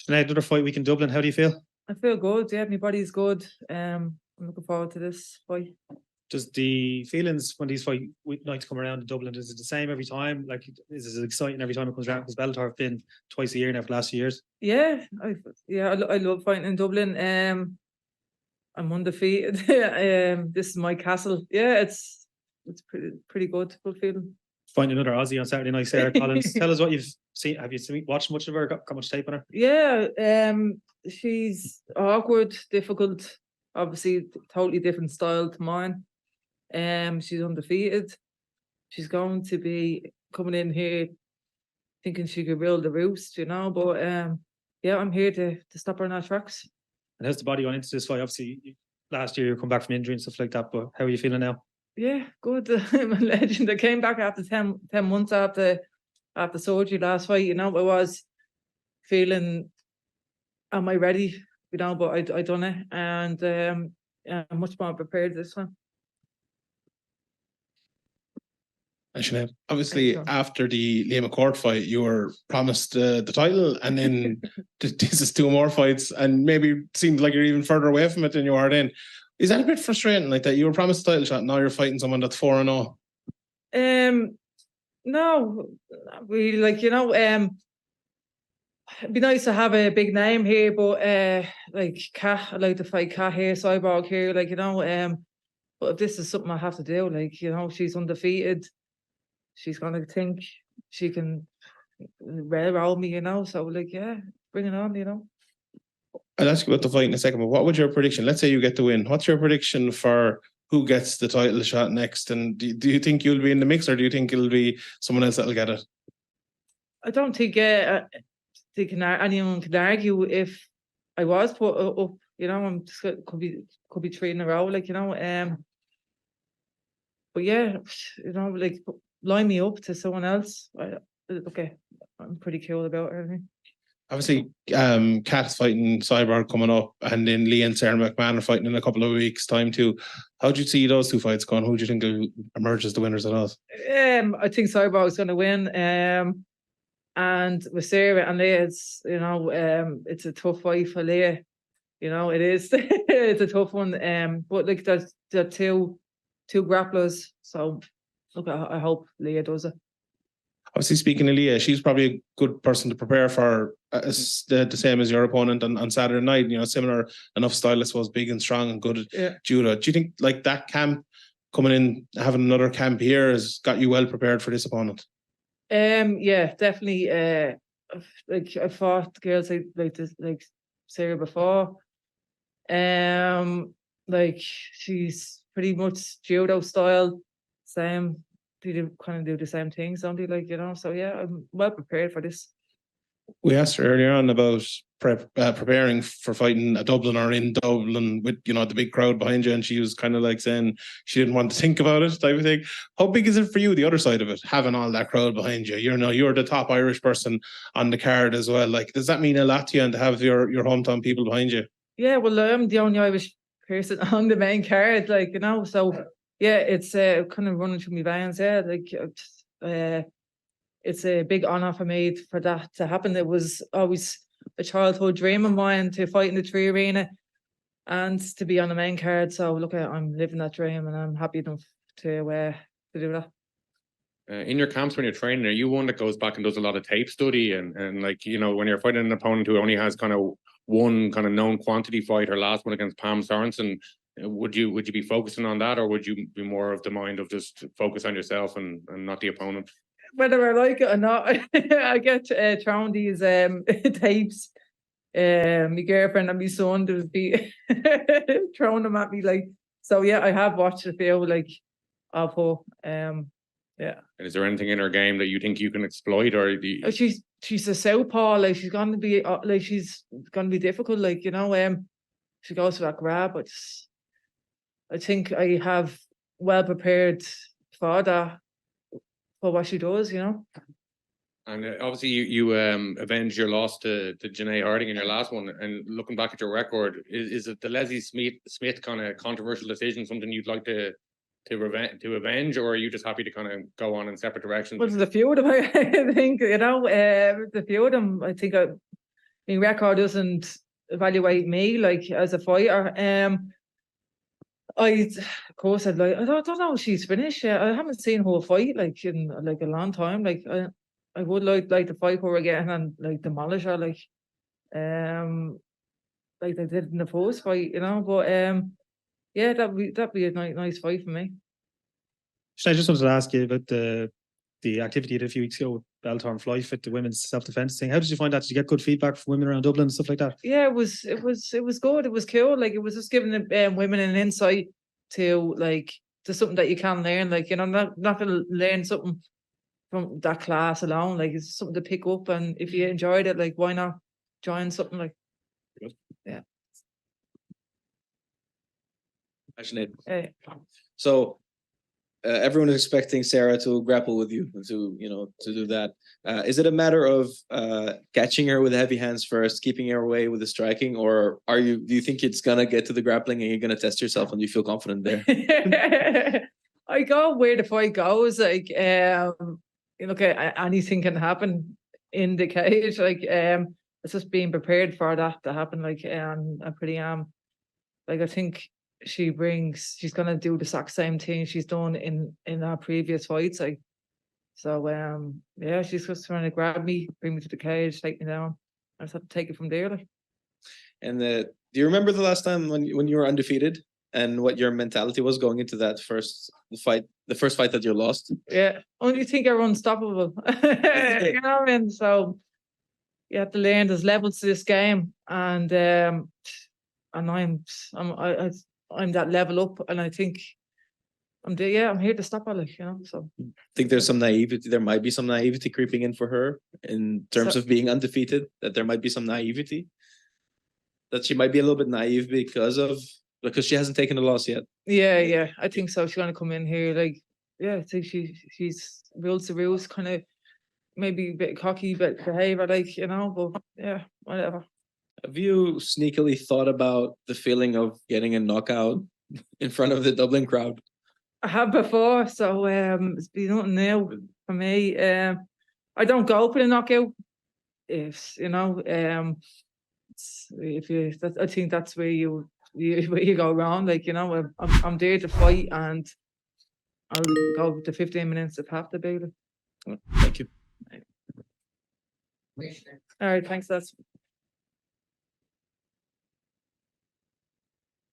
Sinead, another fight week in Dublin. How do you feel? I feel good. Yeah, my body's good. I'm looking forward to this fight. Does the feelings when these fight nights come around in Dublin, is it the same every time? Like, is it exciting every time it comes around? Because Bellator have been twice a year now for the last few years. Yeah, I love fighting in Dublin. I'm undefeated. This is my castle. Yeah, it's pretty good. Good feeling. Fighting another Aussie on Saturday night, Sara Collins. Tell us what you've seen. Have you watched much of her? Got much tape on her? Yeah, she's awkward, difficult. Obviously, totally different style to mine. She's undefeated. She's going to be coming in here thinking she could rule the roost, But yeah, I'm here to stop her in our tracks. And how's the body going into this fight? Obviously, last year you come back from injury and stuff like that. But how are you feeling now? Yeah, good. I'm a legend. I came back after 10 months after surgery last fight. I was feeling, am I ready? But I done it, and I'm much more prepared this one. And Sinead, obviously after the Liam McCourt fight, you were promised the title, and then this is two more fights, and maybe seems like you're even further away from it than you are then. Is that a bit frustrating, like that you were promised a title shot, now you're fighting someone that's 4-0? No, not really. It'd be nice to have a big name here, but like Kat, I'd like to fight Kat here, Cyborg here, but if this is something I have to do, she's undefeated. She's gonna think she can railroad me, So yeah, bring it on, I'll ask you about the fight in a second, but what would your prediction? Let's say you get the win. What's your prediction for who gets the title shot next? And do you think you'll be in the mix, or do you think it'll be someone else that'll get it? I don't think anyone can argue if I was put up. I'm just could be 3 in a row, But yeah, line me up to someone else. Okay, I'm pretty cool about everything. Obviously, Kat's fighting Cyborg coming up, and then Lee and Sarah McMahon are fighting in a couple of weeks' time too. How do you see those two fights going? Who do you think will emerge as the winners of those? I think Cyborg's going to win. And with Sarah and Leah, it's a tough fight for Leah. It is. It's a tough one. But they're two grapplers. So look, I hope Leah does it. Obviously, speaking of Leah, she's probably a good person to prepare for, the same as your opponent on Saturday night. Similar enough style, I suppose, big and strong and good at judo. Do you think that camp coming in, having another camp here, has got you well prepared for this opponent? Yeah, definitely. I fought girls like Sarah before. She's pretty much judo style, same. They kind of do the same things, don't they? So yeah, I'm well prepared for this. We asked her earlier on about preparing for fighting a Dublin or in Dublin with the big crowd behind you, and she was kind of like saying she didn't want to think about it, type of thing. How big is it for you, the other side of it, having all that crowd behind you? You're the top Irish person on the card as well. Does that mean a lot to you, and to have your hometown people behind you? Yeah, well, I'm the only Irish person on the main card, so yeah, it's kind of running through my veins. Yeah, it's a big honour for me for that to happen. It was always a childhood dream of mine to fight in the 3 Arena and to be on the main card. So look, I'm living that dream, and I'm happy enough to do that. In your camps when you're training, are you one that goes back and does a lot of tape study and when you're fighting an opponent who only has kind of one kind of known quantity fight, her last one against Pam Sorensen, would you be focusing on that, or would you be more of the mind of just focus on yourself and not the opponent? Whether I like it or not, I get thrown these tapes. My girlfriend and my son would be throwing them at me, so yeah, I have watched a few of her. Yeah. And is there anything in her game that you think you can exploit, or she's a southpaw, she's gonna be she's gonna be difficult, she goes for that grab, but I think I have well prepared for that, for what she does, And obviously you avenged your loss to Janae Harding in your last one. And looking back at your record, is it the Leslie Smith kind of controversial decision something you'd like to avenge, or are you just happy to kind of go on in separate directions? Well, there's a few of them, I think, the few of them, I think my record doesn't evaluate me like as a fighter. Of course, I'd like. I don't know if she's finished yet. I haven't seen her fight like in like a long time. Like I would like to fight her again and like demolish her like they did in the first fight, you know. But yeah, that'd be a nice fight for me. I just wanted to ask you about the activity you did a few weeks ago with Bellator and Fly Fit, the women's self-defense thing. How did you find that? Did you get good feedback from women around Dublin and stuff like that? Yeah, it was good. It was cool. Like it was just giving the women an insight to something that you can learn. Like, you know, not gonna learn something from that class alone. Like it's something to pick up, and if you enjoyed it, like why not join something like? Yeah. Sinead. Hey. So everyone is expecting Sara to grapple with you, to do that. Is it a matter of catching her with heavy hands first, keeping her away with the striking, or do you think it's gonna get to the grappling and you're gonna test yourself and you feel confident there? I go where the fight goes. Like anything can happen in the cage. Like it's just being prepared for that to happen. Like I pretty like I think she's gonna do the exact same thing she's done in our previous fights. Like so yeah, she's just trying to grab me, bring me to the cage, take me down. I just have to take it from there. Like. And do you remember the last time when you were undefeated and what your mentality was going into that first fight, the first fight that you lost? Yeah, only think you're unstoppable. You know what I mean? So you have to learn there's levels to this game, and I'm that level up, and I think I'm here to stop her, like, you know. So I think there's some naivety. There might be some naivety creeping in for her in terms of being undefeated. That there might be some naivety. That she might be a little bit naive because she hasn't taken a loss yet. Yeah, I think so. She's gonna come in here like, I think she's rules the rules, kind of maybe a bit cocky, but behavior, like, you know. But yeah, whatever. Have you sneakily thought about the feeling of getting a knockout in front of the Dublin crowd? I have before, so it's been nothing new for me. I don't go for the knockout. If you know, I think that's where you go wrong. Like, you know, I'm there to fight, and I'll go to 15 minutes if have to be. Thank you. All right, thanks. That's.